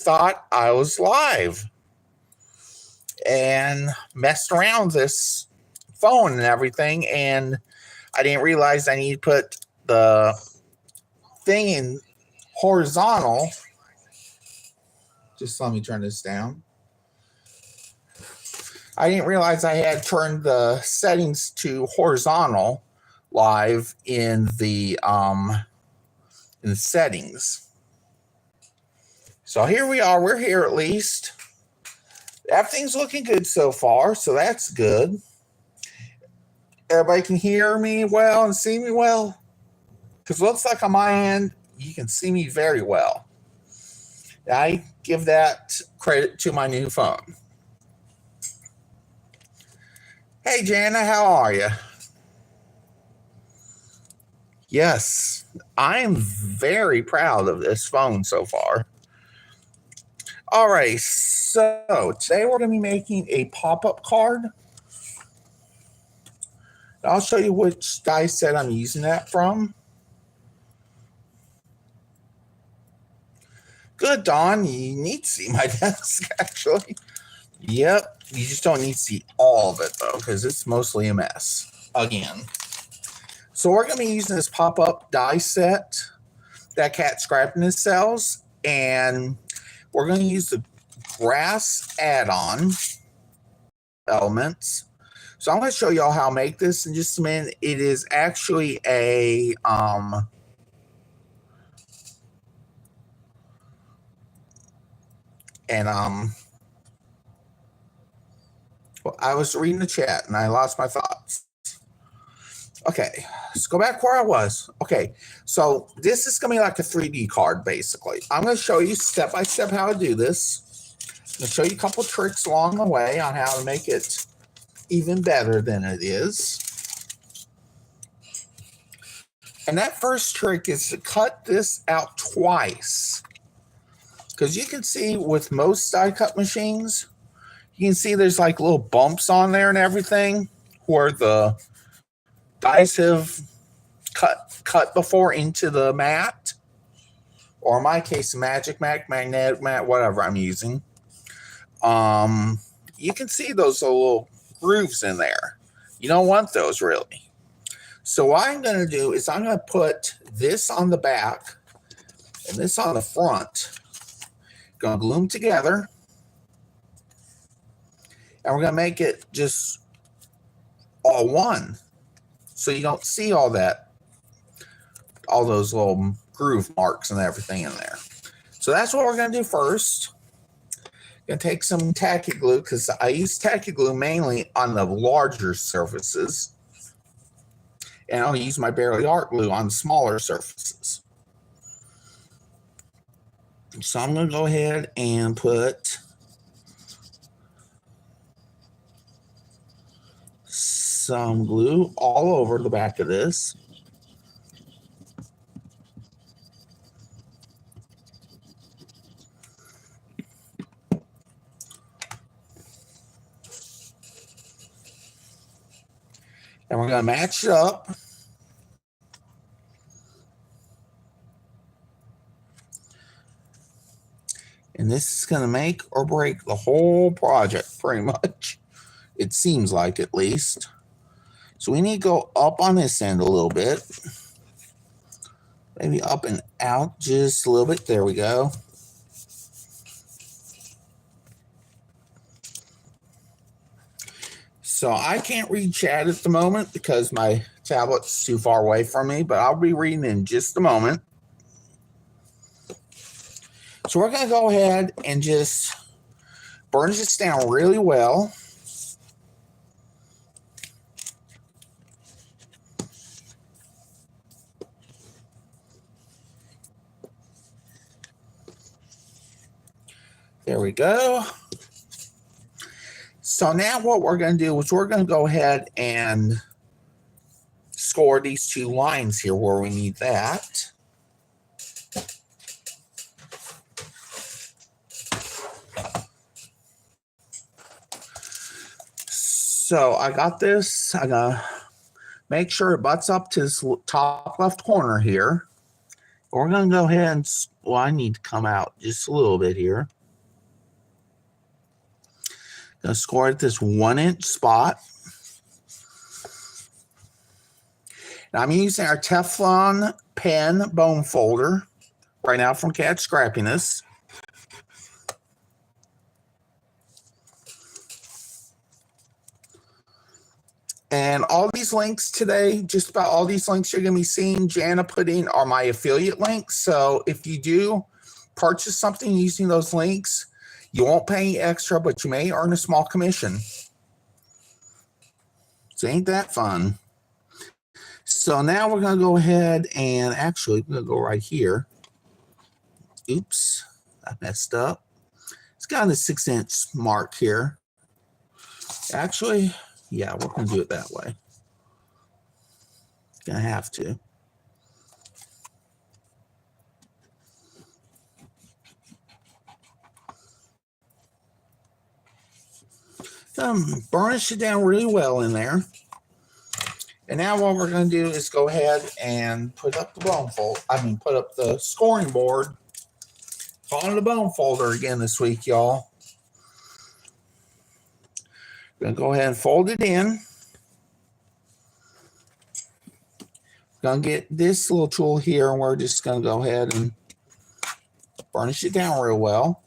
thought I was live and messed around with this phone and everything, and I didn't realize I need to put the thing in horizontal. Just let me turn this down. I didn't realize I had turned the settings to horizontal live in the settings. So here we are. We're here at least. Everything's looking good so far, so that's good. Everybody can hear me well and see me well? Because it looks like on my end, you can see me very well. I give that credit to my new phone. Hey, Jana, how are you? Yes, I am very proud of this phone so far. All right, so today we're going to be making a pop-up card. I'll show you which die set I'm using that from. Good, Dawn. You need to see my desk, actually. Yep, you just don't need to see all of it, though, because it's mostly a mess, again. So we're going to be using this pop-up die set that Scrappiness sells, and we're going to use the grass add-on elements. So I'm going to show y'all how to make this in just a minute. It is actually a well, I was reading the chat and I lost my thoughts. Okay, let's go back where I was. Okay, so this is going to be like a 3D card, basically. I'm going to show you step by step how to do this. I'm going to show you a couple tricks along the way on how to make it even better than it is. And that first trick is to cut this out twice. Because you can see with most die cut machines, you can see there's like little bumps on there and everything where the dice have cut before into the mat. Or in my case, Magic Mat, Magnetic Mat, whatever I'm using. You can see those little grooves in there. You don't want those really. So what I'm going to do is I'm going to put this on the back and this on the front. Going to glue them together. And we're going to make it just all one. So you don't see all those little groove marks and everything in there. So that's what we're going to do first. Going to take some tacky glue because I use tacky glue mainly on the larger surfaces. And I'll use my Barely Art glue on smaller surfaces. So I'm going to go ahead and put some glue all over the back of this. And we're going to match it up. And this is going to make or break the whole project, pretty much. It seems like, at least. So we need to go up on this end a little bit. Maybe up and out just a little bit. There we go. So I can't read chat at the moment because my tablet's too far away from me, but I'll be reading in just a moment. So we're going to go ahead and just burnish this down really well. There we go. So now what we're going to do is we're going to go ahead and score these two lines here where we need that. So I got this. I'm going to make sure it butts up to this top left corner here. We're going to go ahead and, well, I need to come out just a little bit here. Going to score at this 1-inch spot. Now I'm using our Teflon pen bone folder right now from Katscrappiness. And all these links today, just about all these links you're going to be seeing Jana put in are my affiliate links. So if you do purchase something using those links, you won't pay any extra, but you may earn a small commission. So ain't that fun? So now we're going to go ahead and actually we're going to go right here. Oops, I messed up. It's got the 6-inch mark here. Actually, yeah, we're going to do it that way. Gonna have to. Burnish it down really well in there. And now what we're going to do is go ahead and put up the bone fold. Put up the scoring board. Calling it a bone folder again this week, y'all. Going to go ahead and fold it in. Going to get this little tool here, and we're just going to go ahead and burnish it down real well.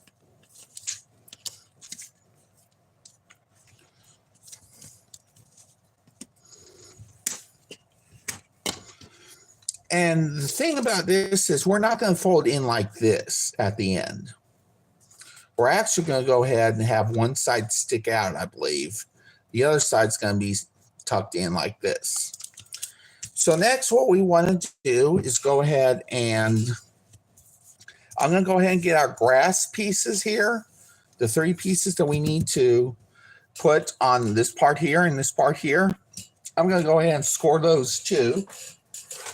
And the thing about this is we're not going to fold in like this at the end. We're actually going to go ahead and have one side stick out, I believe. The other side's going to be tucked in like this. So next what we want to do is go ahead and I'm going to go ahead and get our grass pieces here. The 3 pieces that we need to put on this part here and this part here. I'm going to go ahead and score those too.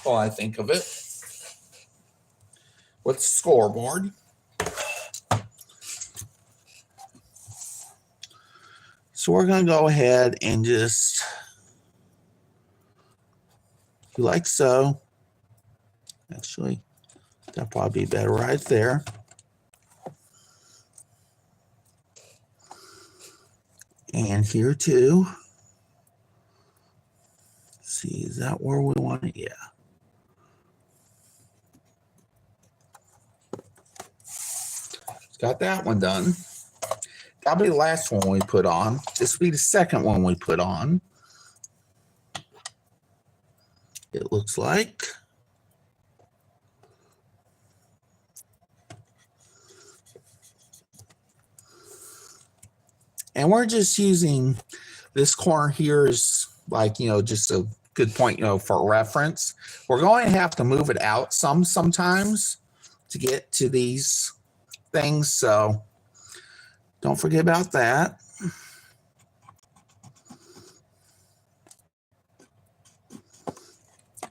While I think of it, with the scoreboard. So we're going to go ahead and just do like so. Actually, that'll probably be better right there. And here too. Let's see, is that where we want it? Yeah. Got that one done. That'll be the last one we put on. This will be the second one we put on. It looks like. And we're just using this corner here is like, just a good point, for reference. We're going to have to move it out sometimes to get to these things, so don't forget about that.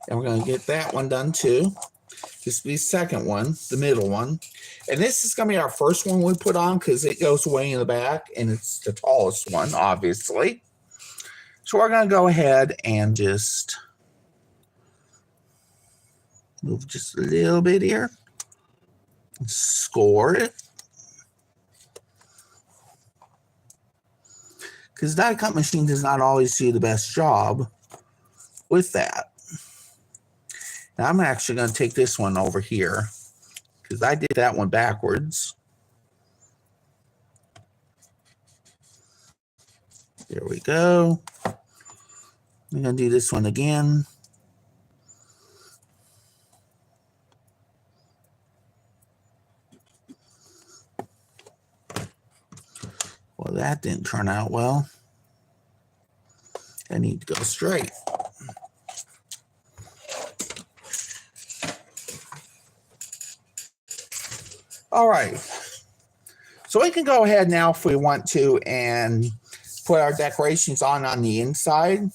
And we're going to get that one done too. This will be the second one, the middle one. And this is going to be our first one we put on because it goes way in the back and it's the tallest one, obviously. So we're going to go ahead and just move just a little bit here. Score it. Because die cut machine does not always do the best job with that. Now I'm actually going to take this one over here because I did that one backwards. There we go. I'm going to do this one again. Well, that didn't turn out well. I need to go straight. All right. So we can go ahead now if we want to and put our decorations on the inside.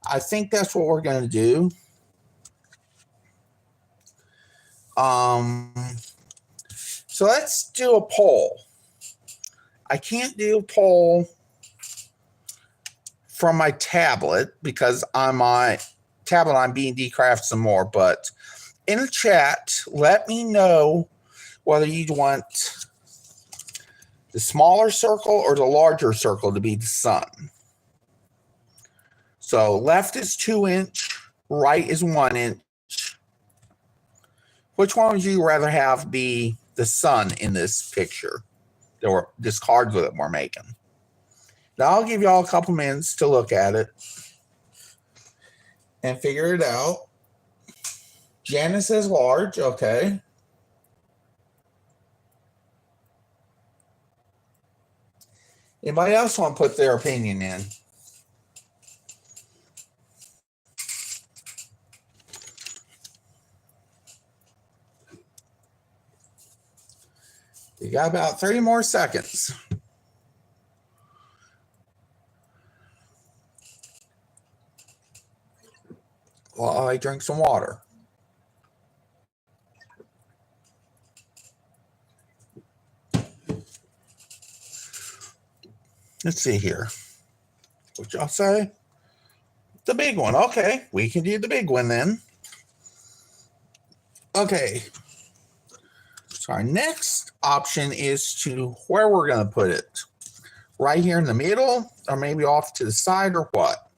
I think that's what we're going to do. So let's do a poll. I can't do a poll from my tablet because on my tablet I'm being diycrafts some more, but in the chat, let me know whether you want the smaller circle or the larger circle to be the sun. So left is 2 inch, right is 1 inch. Which one would you rather have be the sun in this picture, or this card that we're making? Now I'll give y'all a couple minutes to look at it and figure it out. Janice says large, okay. Anybody else want to put their opinion in? You got about 30 more seconds. While I drink some water. Let's see here. What y'all say? The big one. Okay, we can do the big one then. Okay. So our next option is to where we're going to put it. Right here in the middle, or maybe off to the side, or what?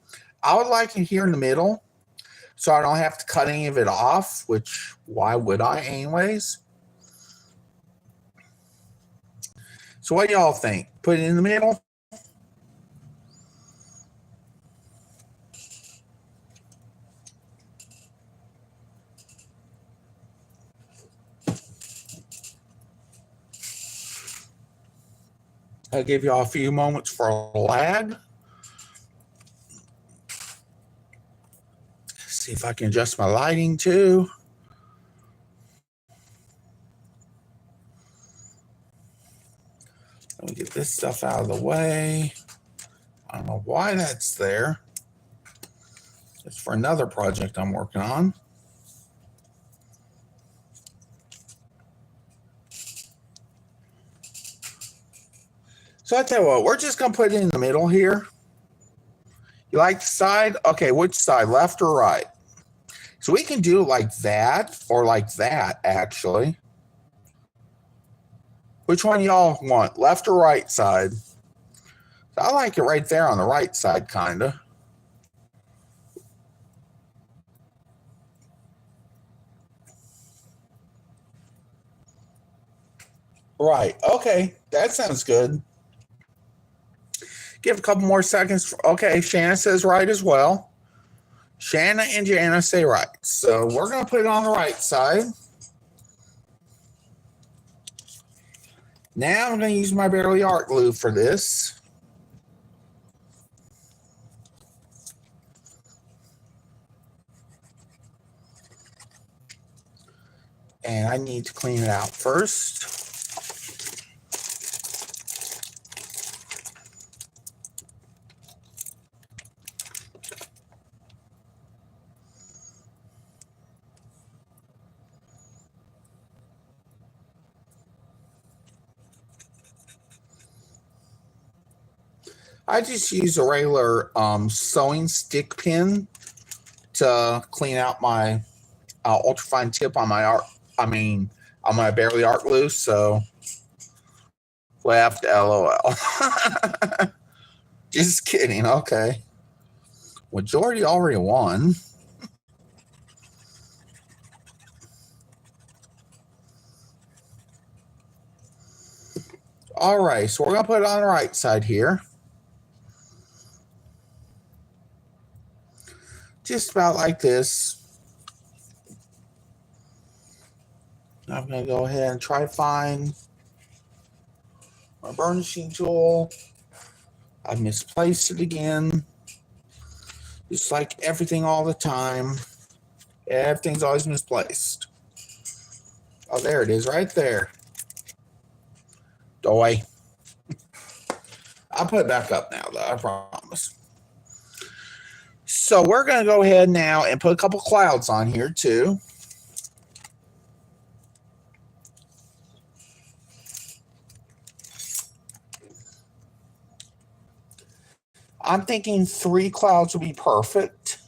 I would like it here in the middle, so I don't have to cut any of it off, which why would I anyways? So what do y'all think? Put it in the middle? I'll give y'all a few moments for a lag. See if I can adjust my lighting too. Let me get this stuff out of the way. I don't know why that's there. It's for another project I'm working on. So I tell you what, we're just going to put it in the middle here. You like the side? Okay, which side, left or right? So we can do it like that or like that, actually. Which one y'all want, left or right side? I like it right there on the right side, kind of. Right, okay, that sounds good. Give a couple more seconds. Okay, Shanna says right as well. Shanna and Jana say right. So we're going to put it on the right side. Now I'm going to use my Barely Art glue for this. And I need to clean it out first. I just use a regular sewing stick pin to clean out my ultrafine tip on my on my Barely Art glue. So laughed, LOL. Just kidding. Okay. Majority already won. All right, so we're gonna put it on the right side here. Just about like this. I'm going to go ahead and try to find my burnishing tool. I misplaced it again. Just like everything all the time. Everything's always misplaced. Oh, there it is right there. Doy. I'll put it back up now, though, I promise. So we're going to go ahead now and put a couple clouds on here, too. I'm thinking 3 clouds would be perfect.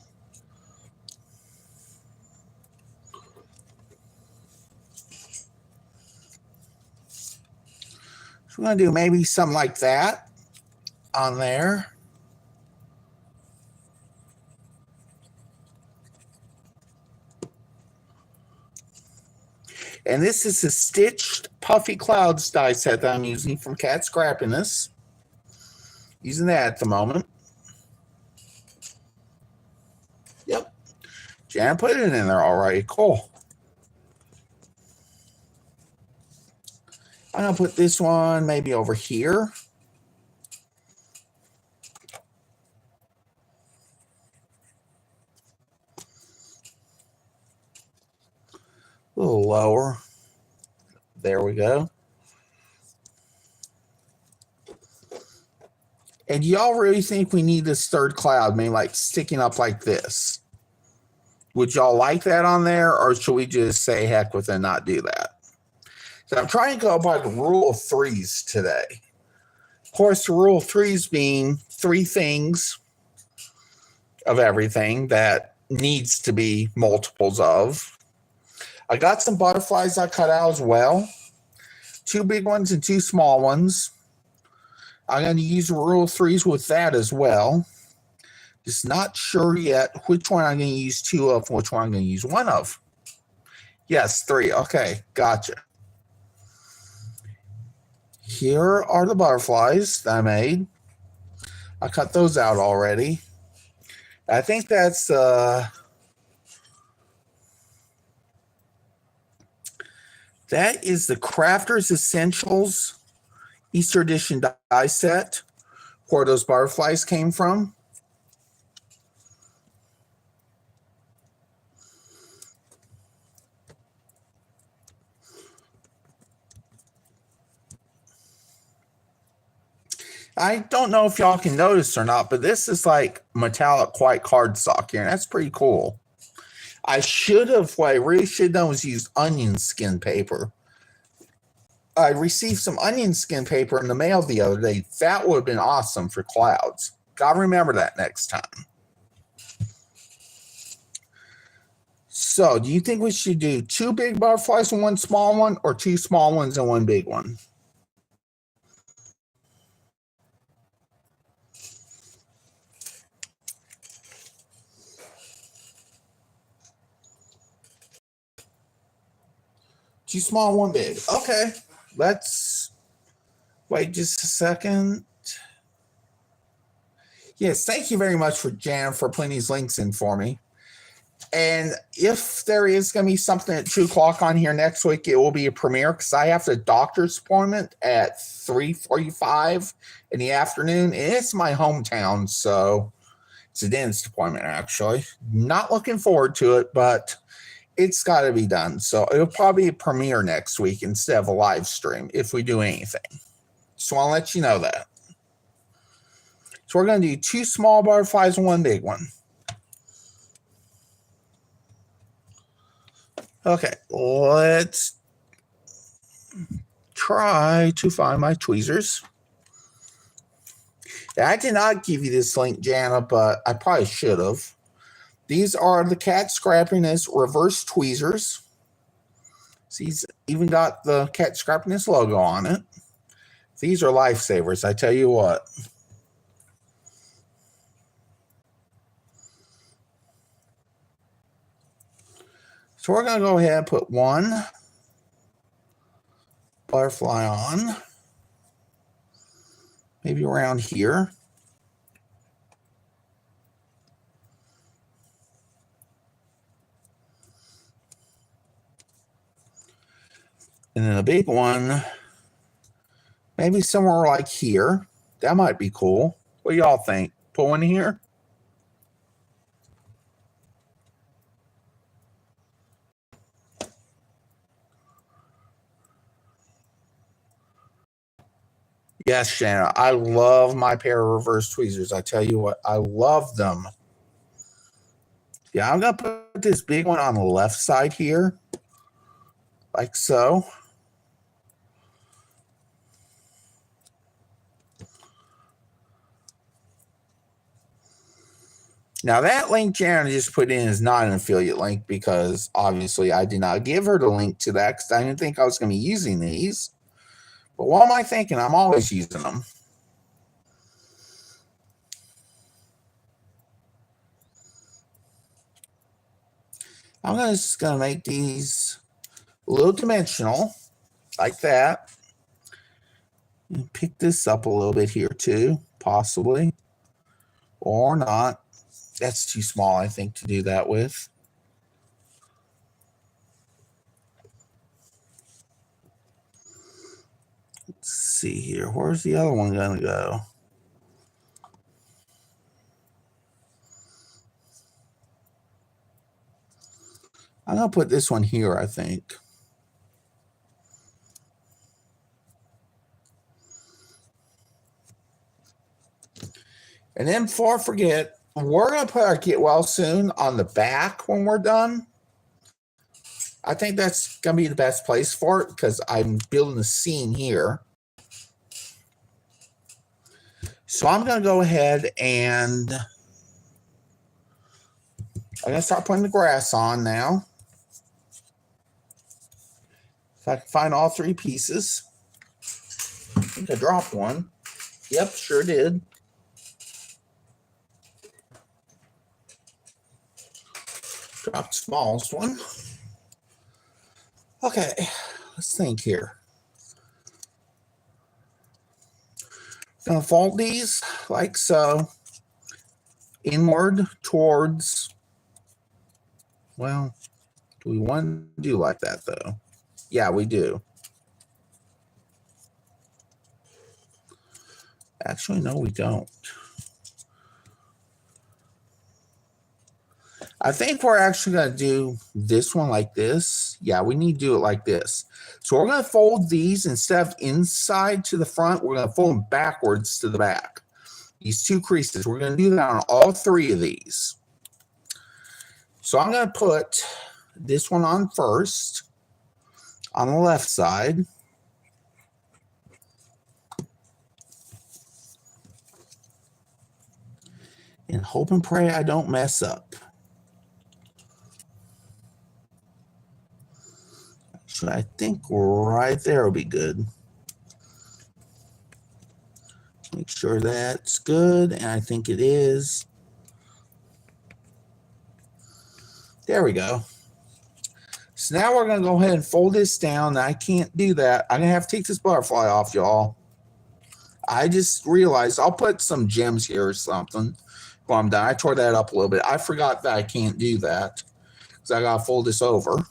we're going to do maybe something like that on there. And this is a stitched puffy clouds die set that I'm using from Scrappiness. Using that at the moment. Yep. Jan put it in there already. Cool. I'm going to put this one maybe over here. A little lower. There we go. And y'all really think we need this third cloud, maybe like sticking up like this? Would y'all like that on there, or should we just say heck with it and not do that? So I'm trying to go by the rule of threes today. Of course, the rule of threes being 3 things of everything that needs to be multiples of. I got some butterflies I cut out as well. 2 big ones and 2 small ones. I'm going to use the rule of threes with that as well. Just not sure yet which one I'm going to use 2 of and which one I'm going to use 1 of. Yes, 3. Okay, gotcha. Here are the butterflies that I made. I cut those out already. I think that's that is the Crafters Essentials Easter Edition die set where those butterflies came from. I don't know if y'all can notice or not, but this is like metallic white cardstock here, and that's pretty cool. I should have, what I really should have done was used onion skin paper. I received some onion skin paper in the mail the other day. That would have been awesome for clouds. Gotta remember that next time. So, do you think we should do 2 big butterflies and 1 small one, or 2 small ones and 1 big one? Two small, 1 big. Okay, let's wait just a second. Yes, thank you very much for Jan for putting these links in for me. And if there is going to be something at 2 o'clock on here next week, it will be a premiere because I have a doctor's appointment at 3:45 in the afternoon. And it's my hometown, so it's a dentist appointment, actually. Not looking forward to it, but it's got to be done. So it'll probably be a premiere next week instead of a live stream if we do anything. So I'll let you know that. So we're going to do 2 small butterflies and 1 big one. Okay, let's try to find my tweezers. I did not give you this link, Jana, but I probably should have. These are the Scrappiness reverse tweezers. See, he's even got the Scrappiness logo on it. These are lifesavers, I tell you what. So we're going to go ahead and put 1 butterfly on. Maybe around here. And then a big one, maybe somewhere like here. That might be cool. What do y'all think? Put one here? Yes, Shanna, I love my pair of reverse tweezers. I tell you what, I love them. Yeah, I'm going to put this big one on the left side here, like so. Now, that link Jana just put in is not an affiliate link because obviously I did not give her the link to that because I didn't think I was going to be using these. But what am I thinking? I'm always using them. I'm just going to make these a little dimensional, like that. And pick this up a little bit here too, possibly. Or not. That's too small, I think, to do that with. Let's see here. Where's the other one going to go? I'm going to put this one here, I think. And then before I forget, we're going to put our get well soon on the back when we're done. I think that's going to be the best place for it because I'm building a scene here. So I'm going to go ahead and I'm going to start putting the grass on now. If I can find all three pieces. I think I dropped one. Yep, sure did. Dropped the smallest one. Okay, let's think here. Gonna fold these like so, inward towards, well, do we want to do like that though? Yeah, we do. Actually, no, we don't. I think we're actually going to do this one like this. Yeah, we need to do it like this. So we're going to fold these instead of inside to the front. We're going to fold them backwards to the back. These two creases. We're going to do that on all three of these. So I'm going to put this one on first on the left side. And hope and pray I don't mess up. So I think right there will be good. Make sure that's good, and I think it is. There we go. So now we're going to go ahead and fold this down. I can't do that. I'm going to have to take this butterfly off, y'all. I just realized I'll put some gems here or something while I'm done. I tore that up a little bit. I forgot that I can't do that because I got to fold this over.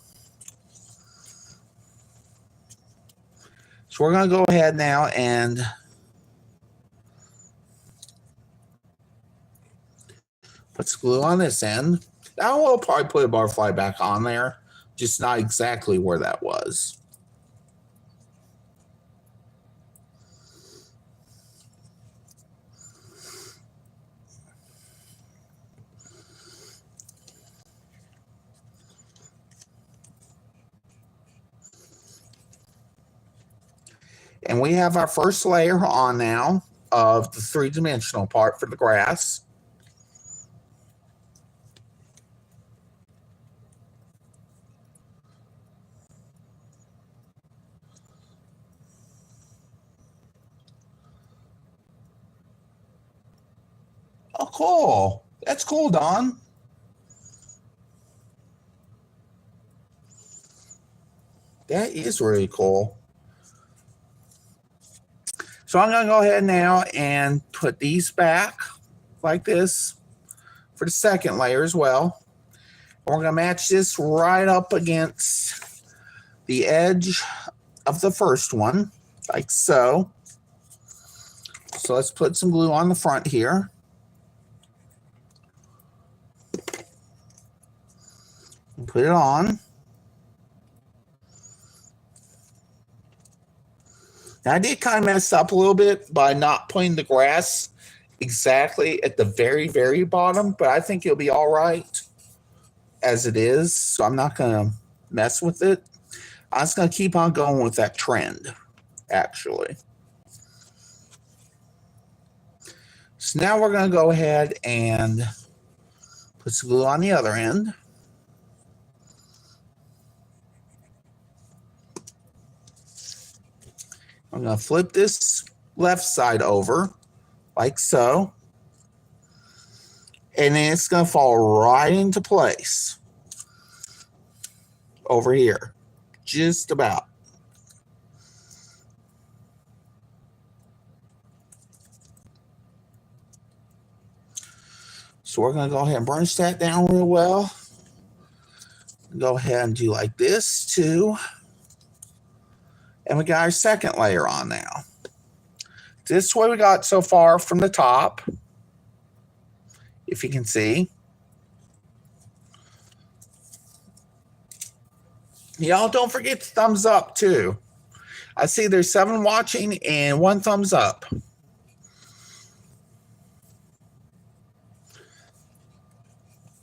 So we're going to go ahead now and put some glue on this end. Now we'll probably put a butterfly back on there, just not exactly where that was. And we have our first layer on now of the three-dimensional part for the grass. Oh, cool. That's cool, Don. That is really cool. So I'm going to go ahead now and put these back like this for the second layer as well. We're going to match this right up against the edge of the first one, like so. So let's put some glue on the front here. And put it on. Now, I did kind of mess up a little bit by not putting the grass exactly at the very, very bottom, but I think it'll be all right as it is, so I'm not going to mess with it. I'm just going to keep on going with that trend, actually. So now we're going to go ahead and put some glue on the other end. I'm I'm going to flip this left side over like so. And then it's going to fall right into place over here. Just about. So we're going to go ahead and burnish that down real well. Go ahead and do like this too. And we got our second layer on now. This is what we got so far from the top, if you can see. Y'all don't forget to thumbs up too. I see there's 7 watching and 1 thumbs up.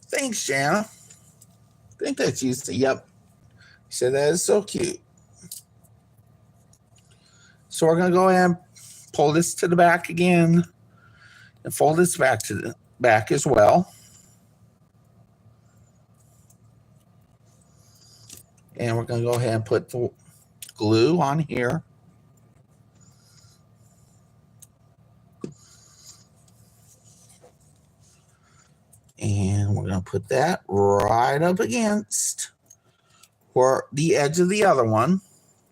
Thanks, Jana. I think that's you. Yep. She said that is so cute. So we're going to go ahead and pull this to the back again and fold this back to the back as well. And we're going to go ahead and put the glue on here. And we're going to put that right up against or the edge of the other one.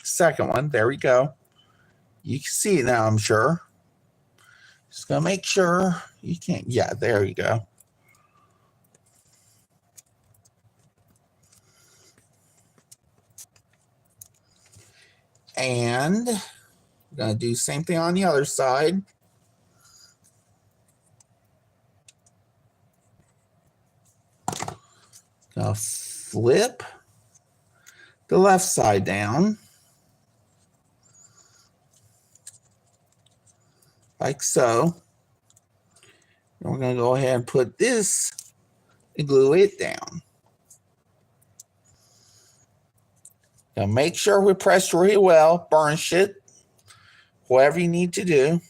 Second one. There we go. You can see it now, I'm sure. Just going to make sure you can't. Yeah, there you go. And we're going to do the same thing on the other side. Going to flip the left side down. Like so. And we're going to go ahead and put this and glue it down. Now make sure we press really well, burnish it, whatever you need to do.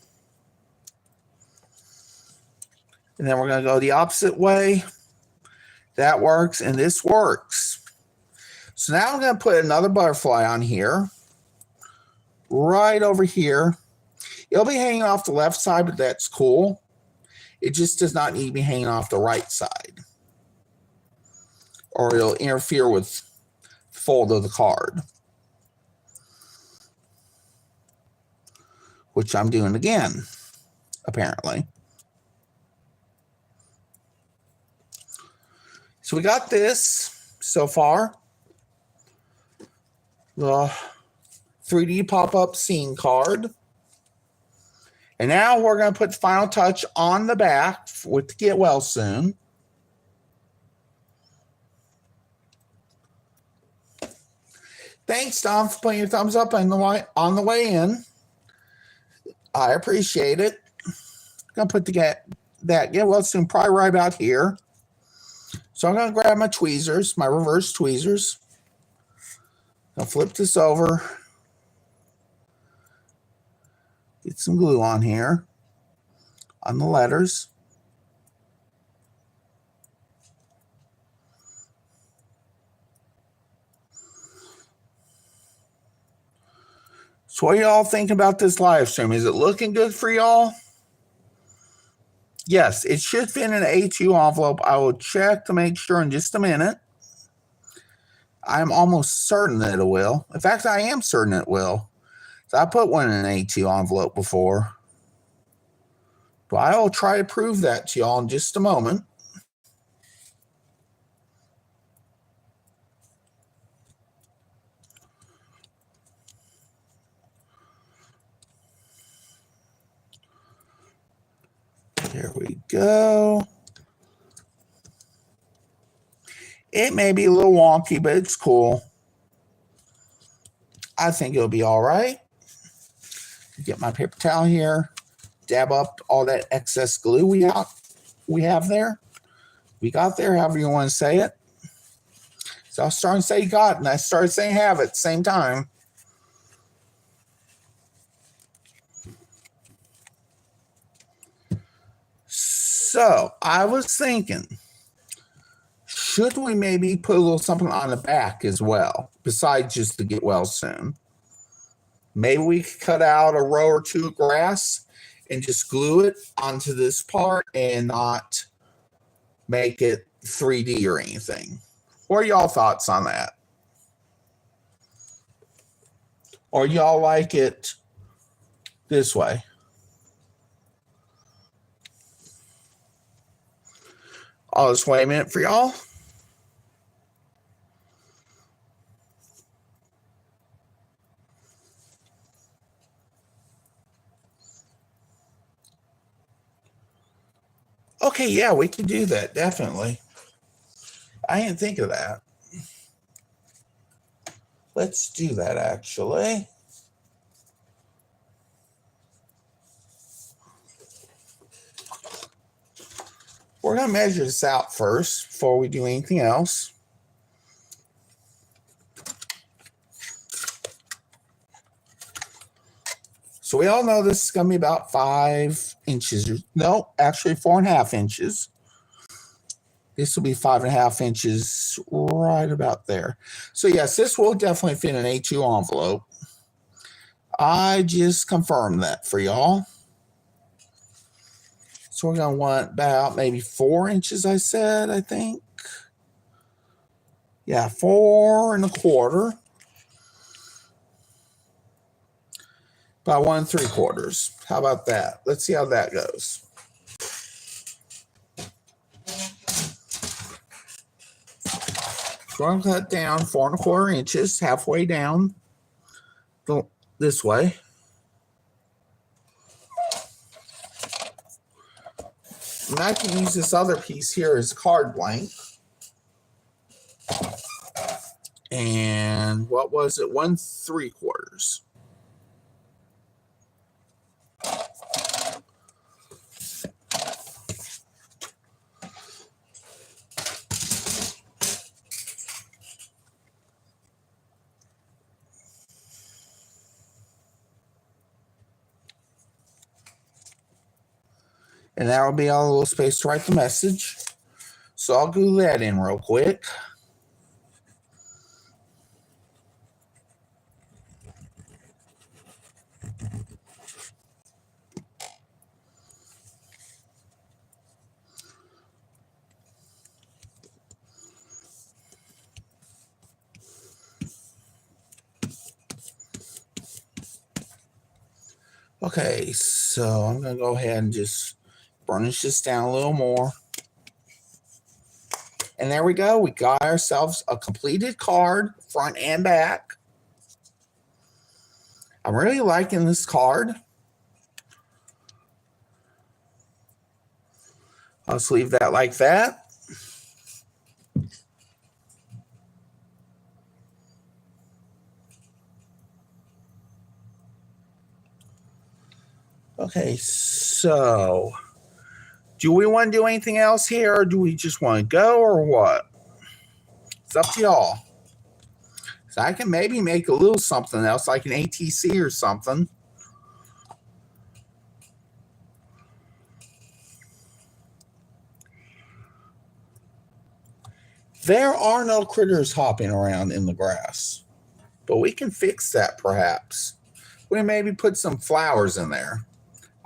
And then we're going to go the opposite way. That works, and this works. So now I'm going to put another butterfly on here, right over here. It'll be hanging off the left side, but that's cool. It just does not need to be hanging off the right side, or it'll interfere with the fold of the card, which I'm doing again, apparently. So we got this so far. The 3D pop-up scene card. And now we're going to put the final touch on the back with the Get Well Soon. Thanks, Tom, for putting your thumbs up on the way in. I appreciate it. I'm going to put that Get Well Soon probably right about here. So I'm going to grab my tweezers, my reverse tweezers. I'll flip this over. Get some glue on here on the letters. So what y'all think about this live stream? Is it looking good for y'all? Yes, it should fit in an A2 envelope. I will check to make sure in just a minute. I'm almost certain that it will. In fact, I am certain it will. So I put one in an A2 envelope before. But I will try to prove that to y'all in just a moment. There we go. It may be a little wonky, but it's cool. I think it'll be all right. Get my paper towel here. Dab up all that excess glue we have there. We got there, however you want to say it. So I was starting to say got, and I started saying have at the same time. So I was thinking, should we maybe put a little something on the back as well, besides just the Get Well Soon? Maybe we could cut out a row or two of grass and just glue it onto this part and not make it 3D or anything. What are y'all thoughts on that? Or y'all like it this way? I'll just wait a minute for y'all. Okay, yeah, we can do that, definitely. I didn't think of that. Let's do that, actually. We're going to measure this out first before we do anything else. So we all know this is going to be about 5 inches. No, actually 4.5 inches. This will be 5.5 inches right about there. So yes, this will definitely fit an A2 envelope. I just confirmed that for y'all. So we're going to want about maybe 4 inches, I said, I think. Yeah, 4 1/4. About 1 3/4. How about that? Let's see how that goes. So I'm going to cut down 4 1/4 inches, halfway down this way. And I can use this other piece here as card blank. And what was it? 1 3/4. And that will be all a little space to write the message. So I'll glue that in real quick. Okay, so I'm going to go ahead and just burnish this down a little more. And there we go. We got ourselves a completed card, front and back. I'm really liking this card. I'll just leave that like that. Okay, so do we want to do anything else here, or do we just want to go, or what? It's up to y'all. So I can maybe make a little something else, like an ATC or something. There are no critters hopping around in the grass, but we can fix that perhaps. We maybe put some flowers in there.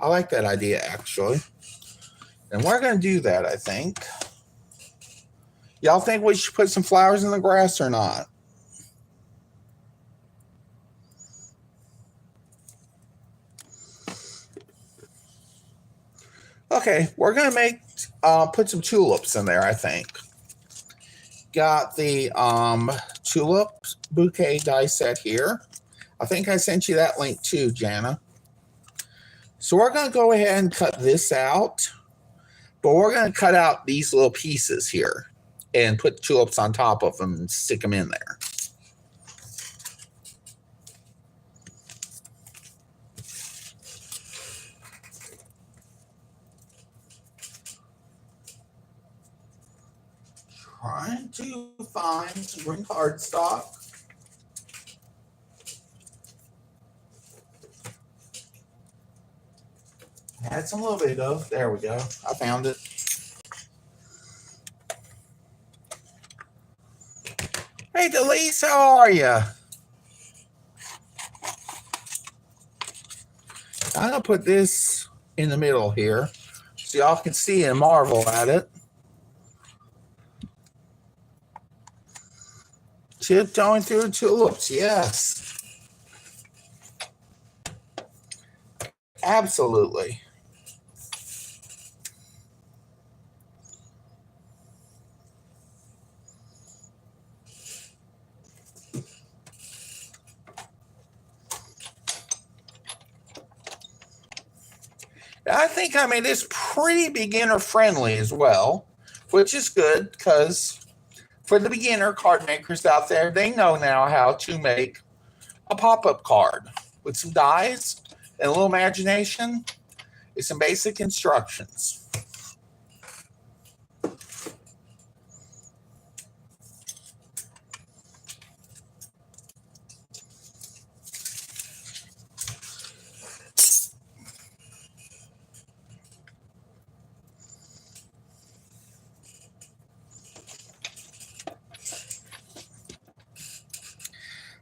I like that idea, actually. And we're going to do that, I think. Y'all think we should put some flowers in the grass or not? Okay, we're going to make put some tulips in there, I think. Got the tulip bouquet die set here. I think I sent you that link too, Jana. So we're going to go ahead and cut this out. But we're going to cut out these little pieces here and put tulips on top of them and stick them in there. Trying to find some green cardstock. Had some little bit of. There we go. I found it. Hey, Delise, how are you? I'm going to put this in the middle here so y'all can see and marvel at it. Tiptoeing through the tulips, yes. Absolutely. I think I made this pretty beginner friendly as well, which is good because for the beginner card makers out there, they know now how to make a pop-up card with some dies and a little imagination and some basic instructions.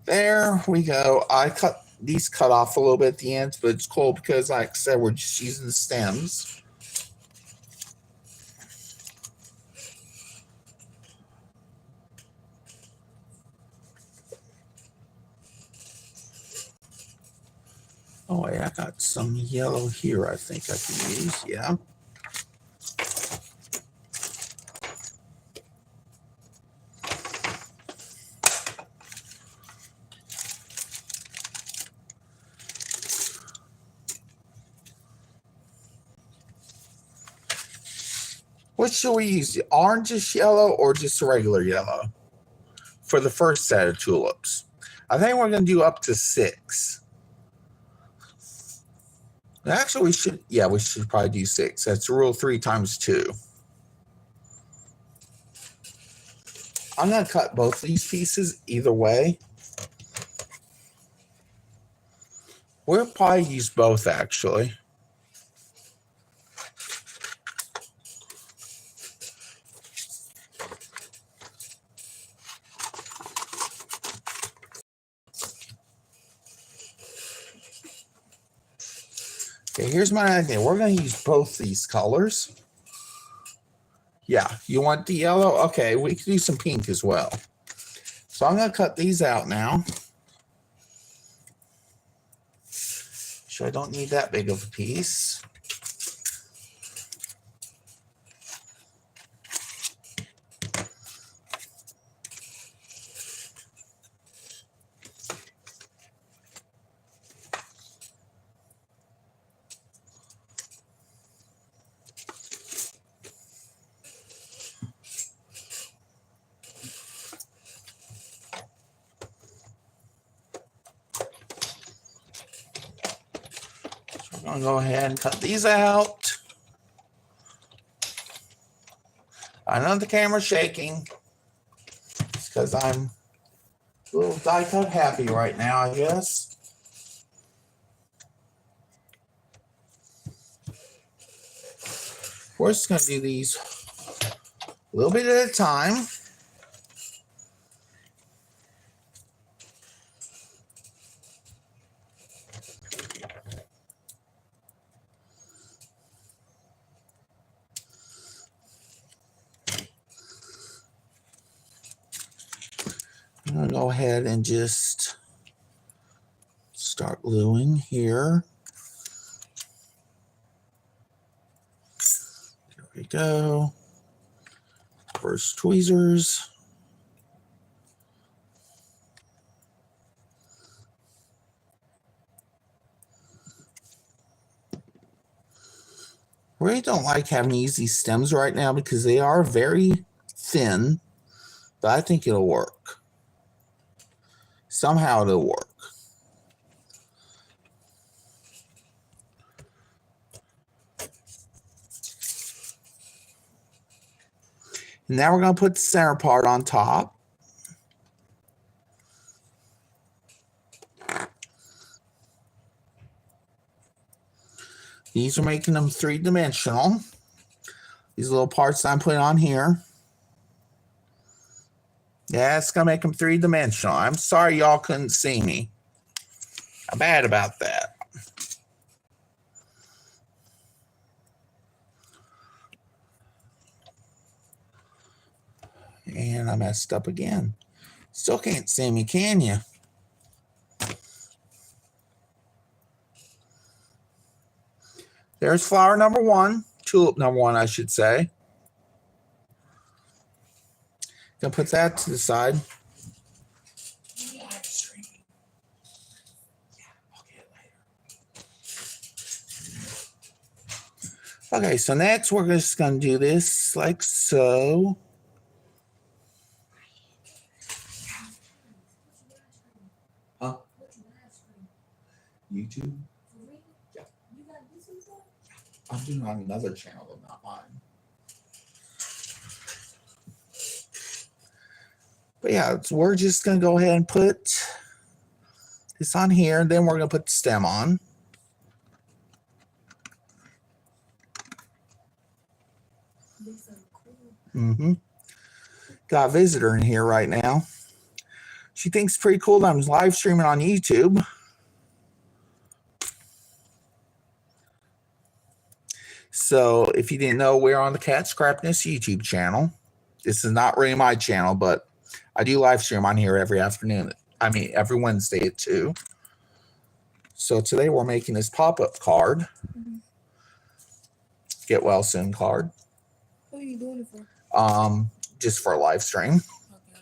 There we go. I cut these cut off a little bit at the ends, but it's cool because, like I said, we're just using the stems. Oh, wait, I got some yellow here I think I can use. Yeah. What should we use? The orangish yellow or just regular yellow for the first set of tulips? I think we're going to do up to 6. Actually, we should probably do 6. That's rule 3 times 2. I'm going to cut both these pieces either way. We'll probably use both, actually. Okay, here's my idea. We're going to use both these colors. Yeah, you want the yellow? Okay, we can do some pink as well. So I'm going to cut these out now. So I don't need that big of a piece. I'm going to go ahead and cut these out. I know the camera's shaking. It's because I'm a little die cut happy right now, I guess. We're just going to do these a little bit at a time. I'm going to go ahead and just start gluing here. There we go. First tweezers. Really don't like having easy stems right now because they are very thin, but I think it'll work. Somehow it'll work. And now we're going to put the center part on top. These are making them 3-dimensional. These little parts I'm putting on here. Yeah, it's going to make them 3-dimensional. I'm sorry y'all couldn't see me. I'm bad about that. And I messed up again. Still can't see me, can you? There's flower number one, tulip number one, I should say. Gonna put that to the side. Okay, so next we're just gonna do this like so. Huh? YouTube? Yeah. I'm doing it on another channel, but not mine. But yeah, so we're just gonna go ahead and put this on here, and then we're gonna put the stem on. Got a visitor in here right now. She thinks it's pretty cool that I'm live streaming on YouTube. So if you didn't know, we're on the Katscrappiness YouTube channel. This is not really my channel, but I do live stream on here every afternoon. I mean, every Wednesday at 2. So today we're making this pop-up card. Get well soon card. What are you doing it for? Just for a live stream. Okay.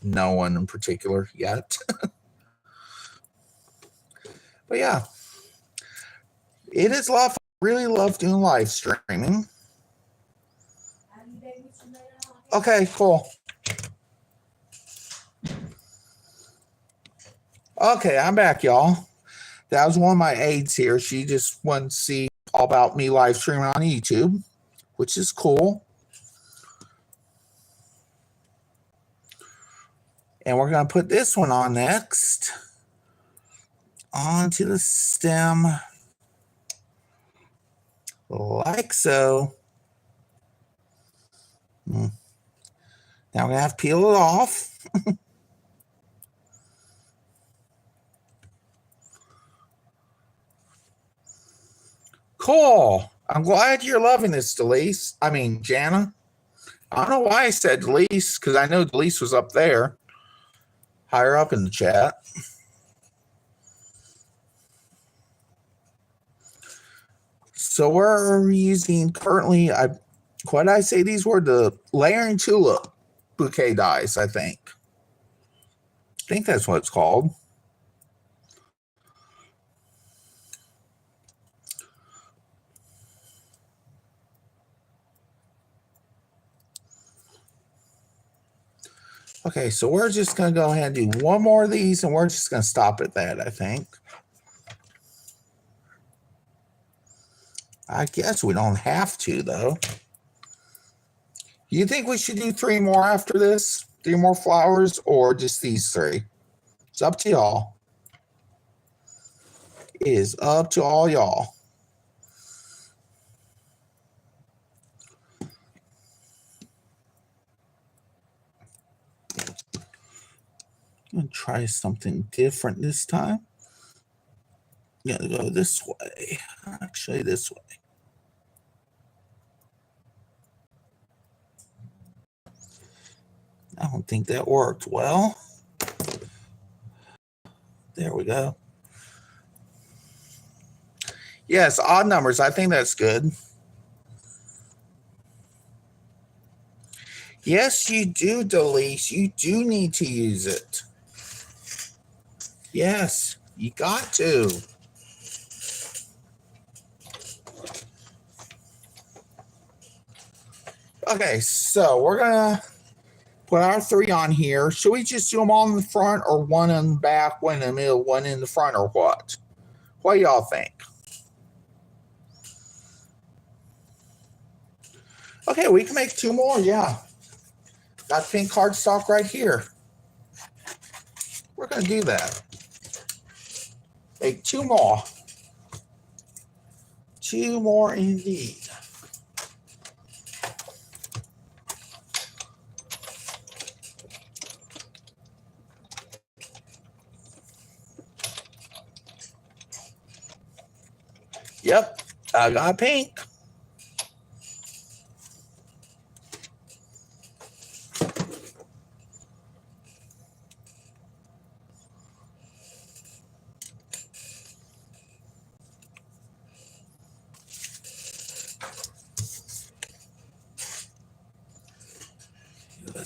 No one in particular yet. But yeah, it is a lot of fun. I really love doing live streaming. Okay, cool. Okay, I'm back, y'all. That was one of my aides here. She just wanted to see all about me live streaming on YouTube, which is cool. And we're going to put this one on next. Onto the stem. Like so. Now we're going to have to peel it off. Cool. I'm glad you're loving this, Delise. I mean, Jana. I don't know why I said Delise, because I know Delise was up there. Higher up in the chat. So we're using currently, what did I say these were? The layering tulip bouquet dies, I think. I think that's what it's called. Okay, so we're just going to go ahead and do one more of these, and we're just going to stop at that, I think. I guess we don't have to, though. You think we should do 3 more after this? 3 more flowers, or just these 3? It's up to y'all. It is up to all y'all. I'm going to try something different this time. I'm going to go this way. Actually, this way. I don't think that worked well. There we go. Yes, odd numbers. I think that's good. Yes, you do, Delise. You do need to use it. Yes, you got to. Okay, so we're going to put our 3 on here. Should we just do them all in the front, or one in the back, one in the middle, one in the front, or what? What do y'all think? Okay, we can make 2 more, yeah. Got pink cardstock right here. We're going to do that. Make 2 more. 2 more indeed. Yep, I got pink.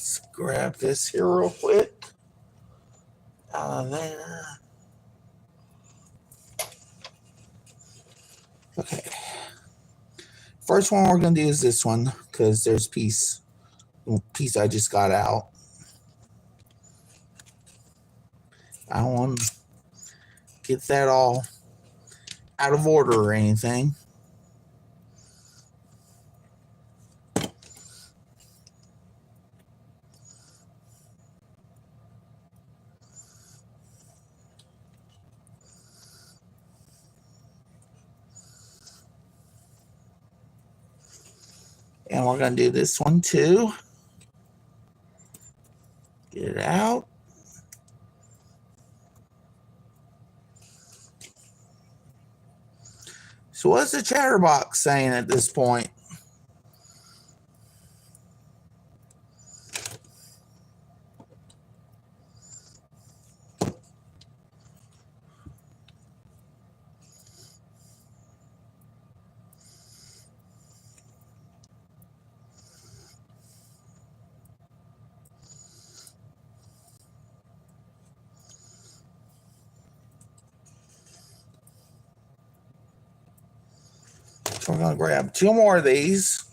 Let's grab this here real quick. Out of there. Okay. First one we're going to do is this one because there's piece I just got out. I don't want to get that all out of order or anything. And we're going to do this one too. Get it out. So what's the chatterbox saying at this point? So we're going to grab 2 more of these.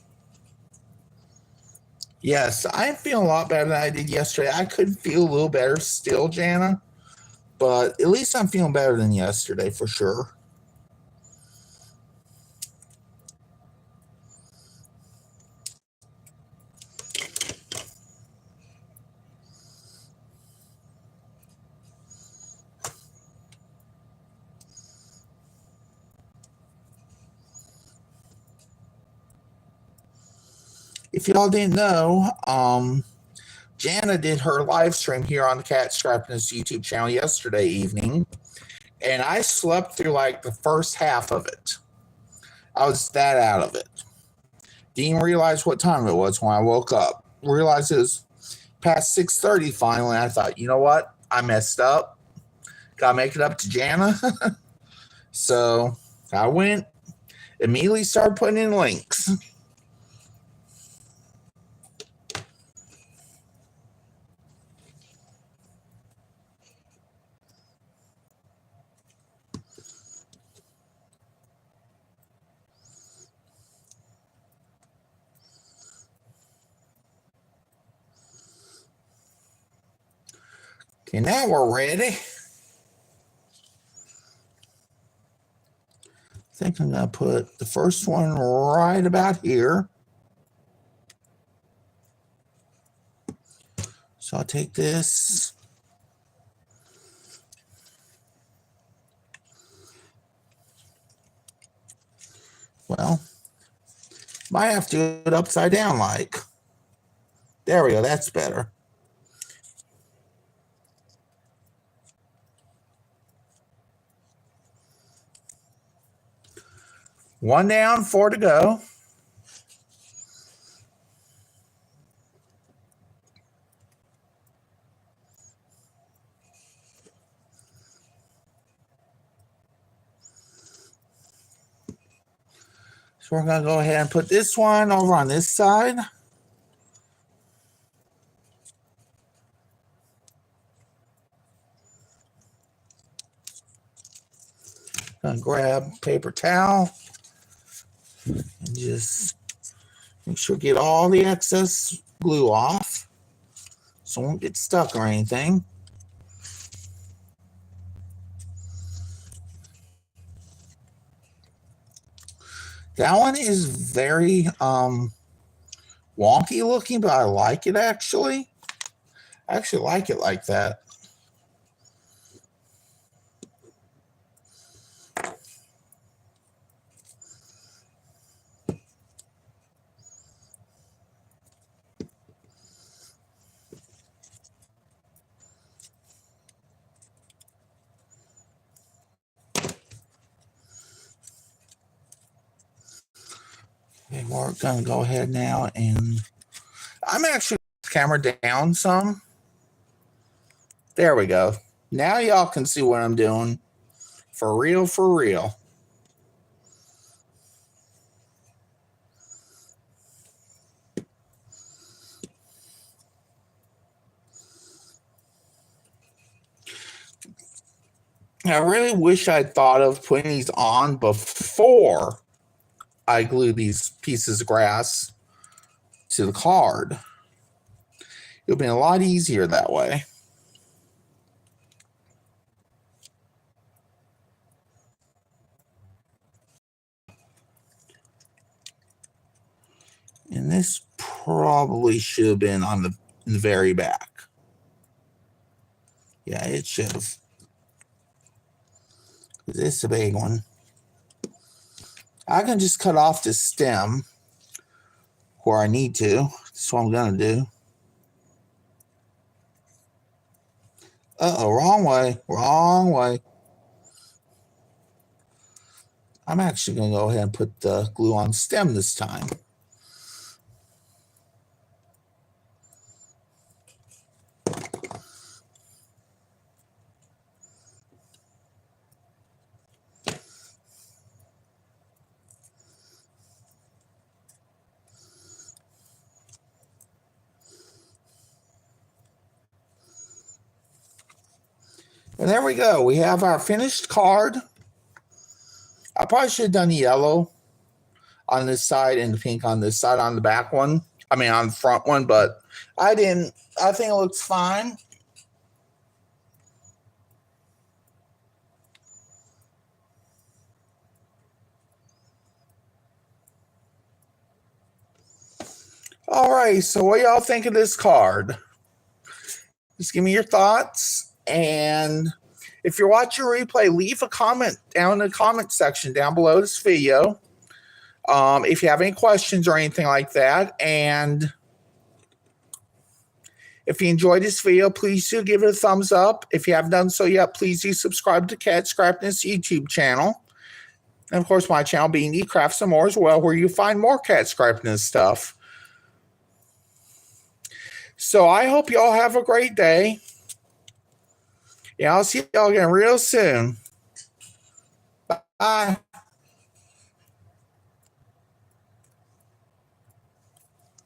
Yes, I'm feeling a lot better than I did yesterday. I could feel a little better still, Jana, but at least I'm feeling better than yesterday for sure. If y'all didn't know, Jana did her live stream here on the Scrappiness YouTube channel yesterday evening, and I slept through like the first half of it. I was that out of it. Didn't even realize what time it was when I woke up. Realized it was past 6:30 finally. I thought, you know what? I messed up. Gotta make it up to Jana. So I went, immediately started putting in links. Okay, now we're ready. I think I'm going to put the first one right about here. So I'll take this. Well, might have to do it upside down like. There we go. That's better. One down, 4 to go. So we're going to go ahead and put this one over on this side. Gonna grab paper towel and just make sure get all the excess glue off so it won't get stuck or anything. That one is very wonky looking, but I like it actually. I actually like it like that. Okay, we're gonna go ahead now and I'm actually camera down some. There we go. Now y'all can see what I'm doing. For real, for real. I really wish I'd thought of putting these on before I glue these pieces of grass to the card. It would have been a lot easier that way. And this probably should have been on in the very back. Yeah, it should have. This is a big one. I can just cut off the stem where I need to. That's what I'm going to do. Uh-oh, wrong way. Wrong way. I'm actually going to go ahead and put the glue on stem this time. And there we go. We have our finished card. I probably should have done yellow on this side and pink on this side on the back one. I mean, on the front one, but I didn't. I think it looks fine. All right. So what y'all think of this card? Just give me your thoughts. And if you're watching a replay, leave a comment down in the comment section down below this video. If you have any questions or anything like that. And if you enjoyed this video, please do give it a thumbs up. If you haven't done so yet, please do subscribe to Katscrappiness YouTube channel. And of course, my channel being diycrafts and more as well, where you find more Katscrappiness stuff. So I hope y'all have a great day. Yeah, I'll see y'all again real soon. Bye.